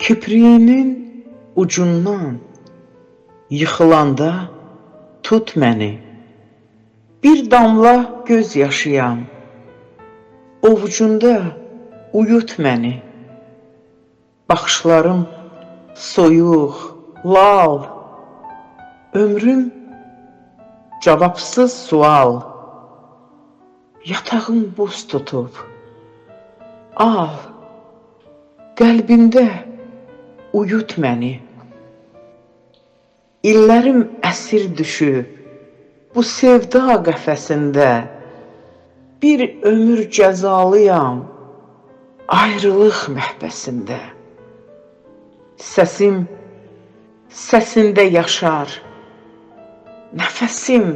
Kipriyinin ucundan yıxılanda tut məni. Bir damla göz yaşıyam, ovucunda uyut məni. Baxışlarım soyuq, lal, ömrüm cavabsız sual. Yatağım buz tutub, al, qəlbində uyut məni. İllərim əsir düşüb bu sevda qəfəsində. Bir ömür cəzalıyam ayrılıq məhbəsində. Səsim səsində yaşar, nəfəsim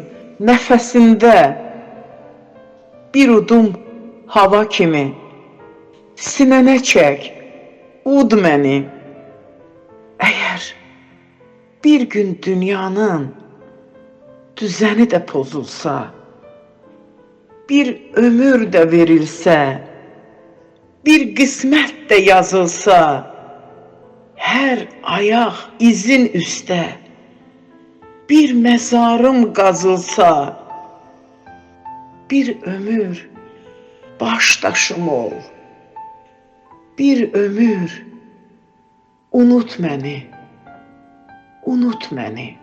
nəfəsində. Bir udum hava kimi sinənə çək, ud məni. Əgər bir gün dünyanın düzəni də pozulsa, bir ömür də verilsə, bir qismət də yazılsa, hər ayaq izin üstə bir məzarım qazılsa, bir ömür baş daşım ol, bir ömür unut məni, unut məni.